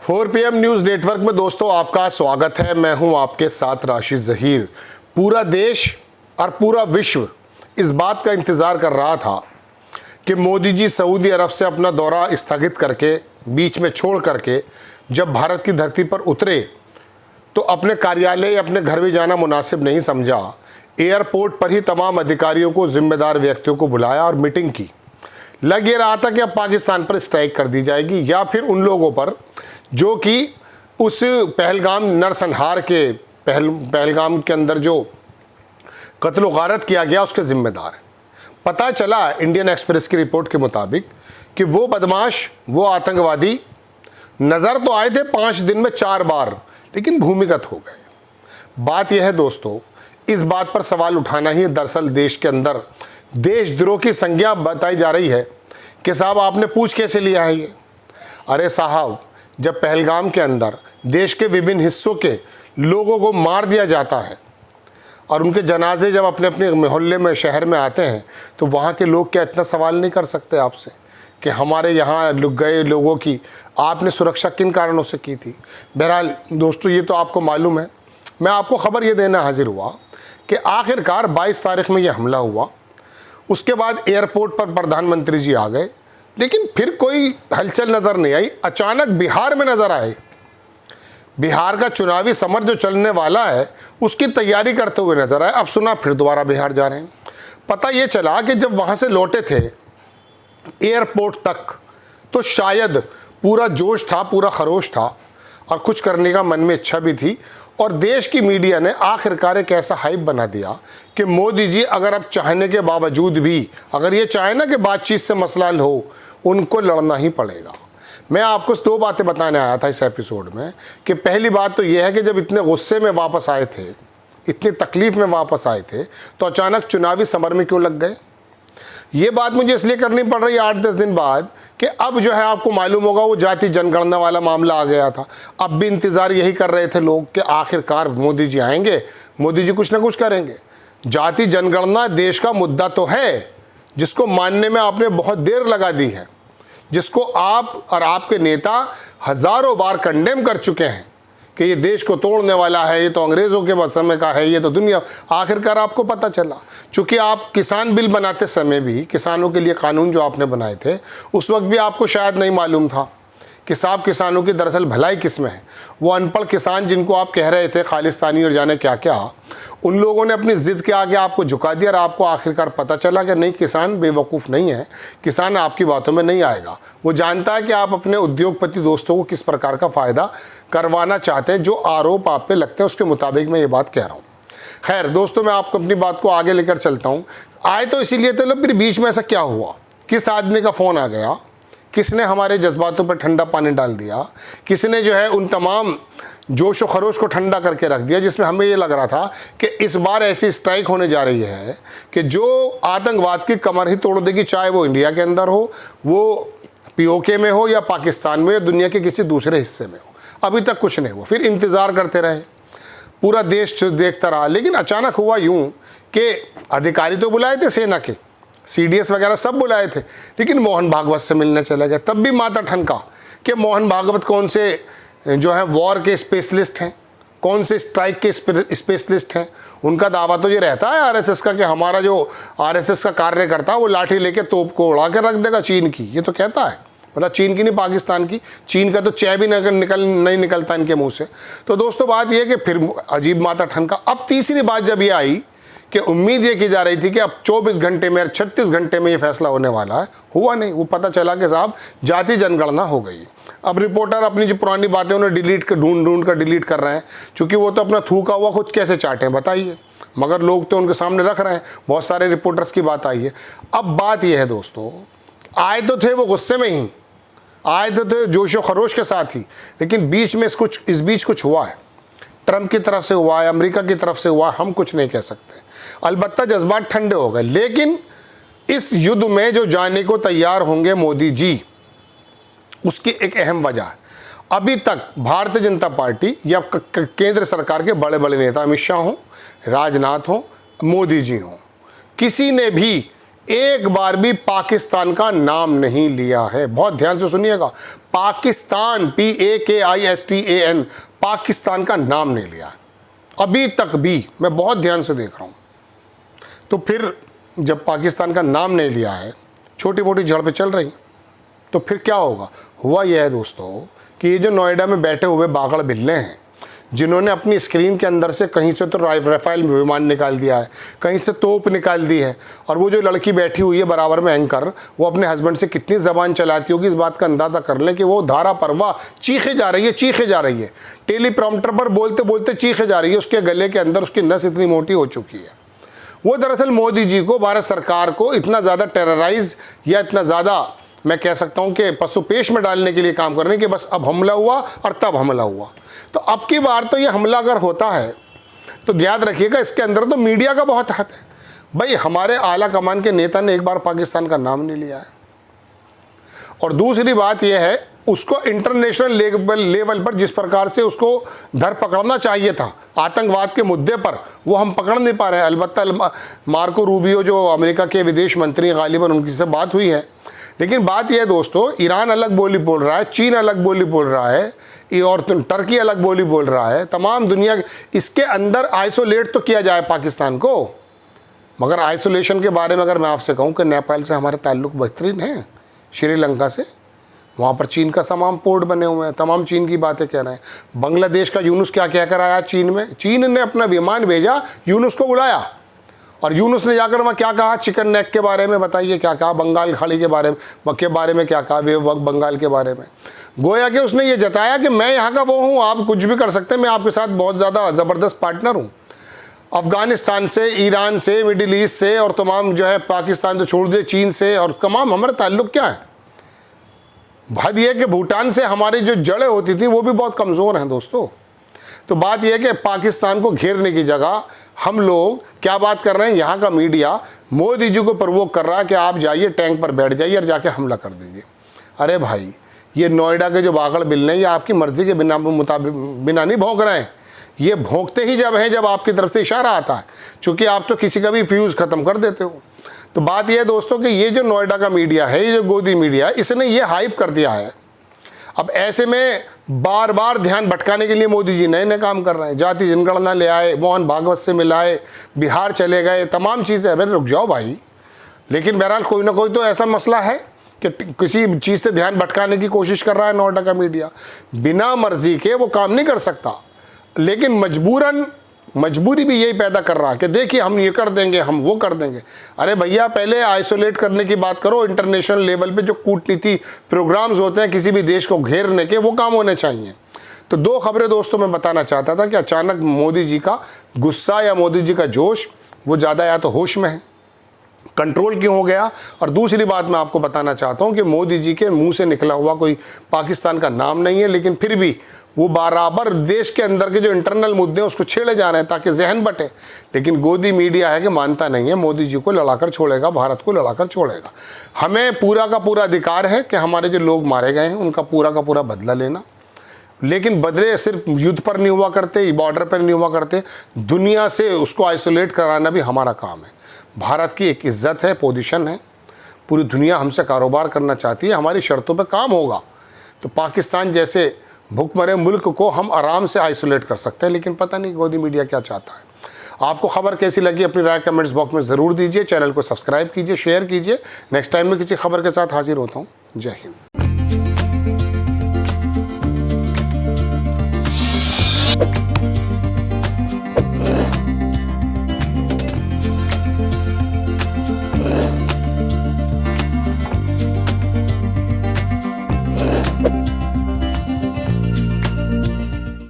4 PM news network में दोस्तों आपका स्वागत है। मैं हूं आपके साथ राशिद ज़हीर। पूरा देश और पूरा विश्व इस बात का इंतज़ार कर रहा था कि मोदी जी सऊदी अरब से अपना दौरा स्थगित करके बीच में छोड़ करके जब भारत की धरती पर उतरे तो अपने कार्यालय अपने घर में जाना मुनासिब नहीं समझा। एयरपोर्ट पर ही तमाम अधिकारियों को, जिम्मेदार व्यक्तियों को बुलाया और मीटिंग की। लग ये रहा था कि अब पाकिस्तान पर स्ट्राइक कर दी जाएगी या फिर उन लोगों पर जो कि उस पहलगाम नरसंहार के पहलगाम के अंदर जो कत्ल व गारत किया गया उसके ज़िम्मेदार हैं। पता चला इंडियन एक्सप्रेस की रिपोर्ट के मुताबिक कि वो बदमाश, वो आतंकवादी नज़र तो आए थे 5 दिन में 4 बार, लेकिन भूमिगत हो गए। बात यह है दोस्तों, इस बात पर सवाल उठाना ही दरअसल देश के अंदर देशद्रोह की संज्ञा बताई जा रही है कि साहब आपने पूछ कैसे लिया है ये। अरे साहब, जब पहलगाम के अंदर देश के विभिन्न हिस्सों के लोगों को मार दिया जाता है और उनके जनाजे जब अपने अपने मोहल्ले में, शहर में आते हैं, तो वहाँ के लोग क्या इतना सवाल नहीं कर सकते आपसे कि हमारे यहाँ गए लोगों की आपने सुरक्षा किन कारणों से की थी। बहरहाल दोस्तों, ये तो आपको मालूम है। मैं आपको खबर ये देना हाजिर हुआ कि आखिरकार 22 तारीख में ये हमला हुआ। उसके बाद एयरपोर्ट पर प्रधानमंत्री जी आ गए, लेकिन फिर कोई हलचल नज़र नहीं आई। अचानक बिहार में नज़र आए। बिहार का चुनावी समर जो चलने वाला है उसकी तैयारी करते हुए नजर आए। अब सुना फिर दोबारा बिहार जा रहे हैं। पता ये चला कि जब वहाँ से लौटे थे एयरपोर्ट तक तो शायद पूरा जोश था, पूरा खरोश था और कुछ करने का मन में इच्छा भी थी। और देश की मीडिया ने आखिरकार एक ऐसा हाइप बना दिया कि मोदी जी अगर अब चाहने के बावजूद भी, अगर ये चाहे ना कि बातचीत से मसला हल हो, उनको लड़ना ही पड़ेगा। मैं आपको 2 बातें बताने आया था इस एपिसोड में कि पहली बात तो यह है कि जब इतने गुस्से में वापस आए थे, इतनी तकलीफ में वापस आए थे, तो अचानक चुनावी समर में क्यों लग गए। ये बात मुझे इसलिए करनी पड़ रही है 8-10 दिन बाद कि अब जो है आपको मालूम होगा वो जाति जनगणना वाला मामला आ गया था। अब भी इंतज़ार यही कर रहे थे लोग कि आखिरकार मोदी जी आएंगे, मोदी जी कुछ ना कुछ करेंगे। जाति जनगणना देश का मुद्दा तो है जिसको मानने में आपने बहुत देर लगा दी है, जिसको आप और आपके नेता हज़ारों बार कंडेम कर चुके हैं कि ये देश को तोड़ने वाला है, ये तो अंग्रेज़ों के समय का है, ये तो दुनिया। आखिरकार आपको पता चला, चूँकि आप किसान बिल बनाते समय भी, किसानों के लिए कानून जो आपने बनाए थे, उस वक्त भी आपको शायद नहीं मालूम था कि साहब किसानों की दरअसल भलाई किस में है। वो अनपढ़ किसान जिनको आप कह रहे थे खालिस्तानी और जाने क्या क्या, उन लोगों ने अपनी ज़िद के आगे आपको झुका दिया और आपको आखिरकार पता चला कि नहीं, किसान बेवकूफ़ नहीं है, किसान आपकी बातों में नहीं आएगा। वो जानता है कि आप अपने उद्योगपति दोस्तों को किस प्रकार का फ़ायदा करवाना चाहते हैं। जो आरोप आप पे लगते हैं उसके मुताबिक मैं ये बात कह रहा हूँ। खैर दोस्तों, मैं आपको अपनी बात को आगे लेकर चलता हूँ। आए तो इसीलिए तो फिर बीच में ऐसा क्या हुआ, किस आदमी का फ़ोन आ गया, किसने हमारे जज्बातों पर ठंडा पानी डाल दिया, किसने जो है उन तमाम जोश व खरोश को ठंडा करके रख दिया, जिसमें हमें ये लग रहा था कि इस बार ऐसी स्ट्राइक होने जा रही है कि जो आतंकवाद की कमर ही तोड़ देगी, चाहे वो इंडिया के अंदर हो, वो POK में हो या पाकिस्तान में या दुनिया के किसी दूसरे हिस्से में हो। अभी तक कुछ नहीं हुआ। फिर इंतज़ार करते रहे, पूरा देश देखता रहा, लेकिन अचानक हुआ यूँ कि अधिकारी तो बुलाए थे, सेना के CDS वगैरह सब बुलाए थे, लेकिन मोहन भागवत से मिलने चले गए। तब भी माथा ठनका कि मोहन भागवत कौन से जो है वॉर के स्पेशलिस्ट हैं, कौन से स्ट्राइक के स्पेशलिस्ट हैं। उनका दावा तो ये रहता है RSS का कि हमारा जो RSS का कार्यकर्ता वो लाठी लेके तोप को उड़ा के रख देगा चीन की। ये तो कहता है, मतलब चीन की नहीं, पाकिस्तान की। चीन का तो चै भी नहीं निकलता इनके मुँह से। तो दोस्तों बात यह है कि फिर अजीब माथा ठनका। अब तीसरी बात जब ये आई कि उम्मीद ये की जा रही थी कि अब 24 घंटे में, 36 घंटे में ये फैसला होने वाला है, हुआ नहीं। वो पता चला कि साहब जाति जनगणना हो गई। अब रिपोर्टर अपनी जो पुरानी बातें उन्हें ढूंढ कर डिलीट कर रहे हैं, क्योंकि वो तो अपना थूका हुआ खुद कैसे चाटें बताइए, मगर लोग तो उनके सामने रख रहे हैं। बहुत सारे रिपोर्टर्स की बात आई है। अब बात यह है दोस्तों, आए तो थे वो गुस्से में ही, आए तो थे जोशो खरोश के साथ ही, लेकिन बीच में इस बीच कुछ हुआ है। ट्रंप की तरफ से हुआ है, अमेरिका की तरफ से हुआ, हम कुछ नहीं कह सकते। अलबत्ता जज्बात ठंडे हो गए। लेकिन इस युद्ध में जो जाने को तैयार होंगे मोदी जी, उसकी एक अहम वजह है। अभी तक भारतीय जनता पार्टी या केंद्र सरकार के बड़े बड़े नेता, अमित शाह हों, राजनाथ हों, मोदी जी हों, किसी ने भी एक बार भी पाकिस्तान का नाम नहीं लिया है। बहुत ध्यान से सुनिएगा, पाकिस्तान, PAKISTAN, पाकिस्तान का नाम नहीं लिया अभी तक भी। मैं बहुत ध्यान से देख रहा हूँ। तो फिर जब पाकिस्तान का नाम नहीं लिया है, छोटी मोटी झड़पें चल रही, तो फिर क्या होगा? हुआ यह है दोस्तों कि ये जो नोएडा में बैठे हुए बागड़ बिल्ले हैं, जिन्होंने अपनी स्क्रीन के अंदर से कहीं से तो राफेल विमान निकाल दिया है, कहीं से तोप निकाल दी है, और वो जो लड़की बैठी हुई है बराबर में एंकर, वो अपने हस्बैंड से कितनी ज़बान चलाती होगी, इस बात का अंदाज़ा कर लें कि वो धारा परवाह चीखे जा रही है, चीखे जा रही है, टेलीप्रॉम्प्टर पर बोलते बोलते चीखे जा रही है। उसके गले के अंदर उसकी नस इतनी मोटी हो चुकी है। वो दरअसल मोदी जी को, भारत सरकार को इतना ज़्यादा टेरराइज या इतना ज़्यादा मैं कह सकता हूं कि पशुपेश में डालने के लिए काम कर रहे हैं कि बस अब हमला हुआ और तब हमला हुआ। तो अब की बार तो ये हमला अगर होता है तो याद रखिएगा, इसके अंदर तो मीडिया का बहुत हाथ है। भाई हमारे आला कमान के नेता ने एक बार पाकिस्तान का नाम नहीं लिया है। और दूसरी बात यह है, उसको इंटरनेशनल लेवल पर जिस प्रकार से उसको धर पकड़ना चाहिए था आतंकवाद के मुद्दे पर, वो हम पकड़ नहीं पा रहे हैं। अलबत्ता मार्को रूबियो जो अमेरिका के विदेश मंत्री गालिबन, उनकी से बात हुई है। लेकिन बात यह है दोस्तों, ईरान अलग बोली बोल रहा है, चीन अलग बोली बोल रहा है, और टर्की अलग बोली बोल रहा है। तमाम दुनिया इसके अंदर आइसोलेट तो किया जाए पाकिस्तान को, मगर आइसोलेशन के बारे में अगर मैं आपसे कहूँ कि नेपाल से हमारे ताल्लुक़ बेहतरीन हैं, श्रीलंका से, वहाँ पर चीन का तमाम पोर्ट बने हुए हैं, तमाम चीन की बातें कह रहे हैं। बांग्लादेश का यूनुस क्या कहकर आया चीन में? चीन ने अपना विमान भेजा, यूनुस को बुलाया, और यूनुस ने जाकर वहाँ क्या कहा? चिकन नेक के बारे में बताइए क्या कहा, बंगाल खाड़ी के बारे में क्या कहा, वेव वक्त बंगाल के बारे में। गोया कि उसने ये जताया कि मैं यहाँ का वो हूँ, आप कुछ भी कर सकते हैं, मैं आपके साथ बहुत ज़्यादा ज़बरदस्त पार्टनर हूँ। अफ़गानिस्तान से, ईरान से, मिडिल ईस्ट से, और तमाम जो है पाकिस्तान तो छोड़ दिए, चीन से, और तमाम हमारे ताल्लुक़ क्या है। बात यह है कि भूटान से हमारी जो जड़ें होती थी वो भी बहुत कमज़ोर हैं दोस्तों। तो बात यह है कि पाकिस्तान को घेरने की जगह हम लोग क्या बात कर रहे हैं, यहाँ का मीडिया मोदी जी को प्रवोक कर रहा है कि आप जाइए टैंक पर बैठ जाइए और जाके हमला कर दीजिए। अरे भाई, ये नोएडा के जो बागड़ बिल्ले हैं, ये आपकी मर्ज़ी के बिना नहीं भौंक रहे हैं। ये भौंकते ही जब हैं जब आपकी तरफ से इशारा आता है, चूँकि आप तो किसी का भी फ्यूज़ ख़त्म कर देते हो। तो बात यह है दोस्तों कि ये जो नोएडा का मीडिया है, ये जो गोदी मीडिया, इसने ये हाइप कर दिया है। अब ऐसे में बार बार ध्यान भटकाने के लिए मोदी जी नए नए काम कर रहे हैं। जाति जनगणना ले आए, मोहन भागवत से मिलाए, बिहार चले गए, तमाम चीज़ें। अरे रुक जाओ भाई। लेकिन बहरहाल कोई ना कोई तो ऐसा मसला है कि किसी चीज़ से ध्यान भटकाने की कोशिश कर रहा है नोएडा का मीडिया। बिना मर्जी के वो काम नहीं कर सकता, लेकिन मजबूरी भी यही पैदा कर रहा है कि देखिए हम ये कर देंगे, हम वो कर देंगे। अरे भैया, पहले आइसोलेट करने की बात करो। इंटरनेशनल लेवल पे जो कूटनीति प्रोग्राम्स होते हैं किसी भी देश को घेरने के, वो काम होने चाहिए। तो दो खबरें दोस्तों मैं बताना चाहता था कि अचानक मोदी जी का गुस्सा या मोदी जी का जोश, वो ज़्यादा या तो होश में है, कंट्रोल क्यों हो गया। और दूसरी बात मैं आपको बताना चाहता हूं कि मोदी जी के मुंह से निकला हुआ कोई पाकिस्तान का नाम नहीं है, लेकिन फिर भी वो बराबर देश के अंदर के जो इंटरनल मुद्दे हैं उसको छेड़े जा रहे हैं ताकि जहन बटे। लेकिन गोदी मीडिया है कि मानता नहीं है, मोदी जी को लड़ाकर छोड़ेगा, भारत को लड़ाकर छोड़ेगा। हमें पूरा का पूरा अधिकार है कि हमारे जो लोग मारे गए हैं उनका पूरा का पूरा बदला लेना, लेकिन बदले सिर्फ युद्ध पर नहीं हुआ करते, बॉर्डर पर नहीं हुआ करते, दुनिया से उसको आइसोलेट कराना भी हमारा काम है। भारत की एक इज्जत है, पोजीशन है, पूरी दुनिया हमसे कारोबार करना चाहती है, हमारी शर्तों पे काम होगा। तो पाकिस्तान जैसे भूखमरे मुल्क को हम आराम से आइसोलेट कर सकते हैं, लेकिन पता नहीं गोदी मीडिया क्या चाहता है। आपको खबर कैसी लगी अपनी राय कमेंट्स बॉक्स में ज़रूर दीजिए। चैनल को सब्सक्राइब कीजिए, शेयर कीजिए। नेक्स्ट टाइम में किसी खबर के साथ हाजिर होता हूँ। जय हिंद।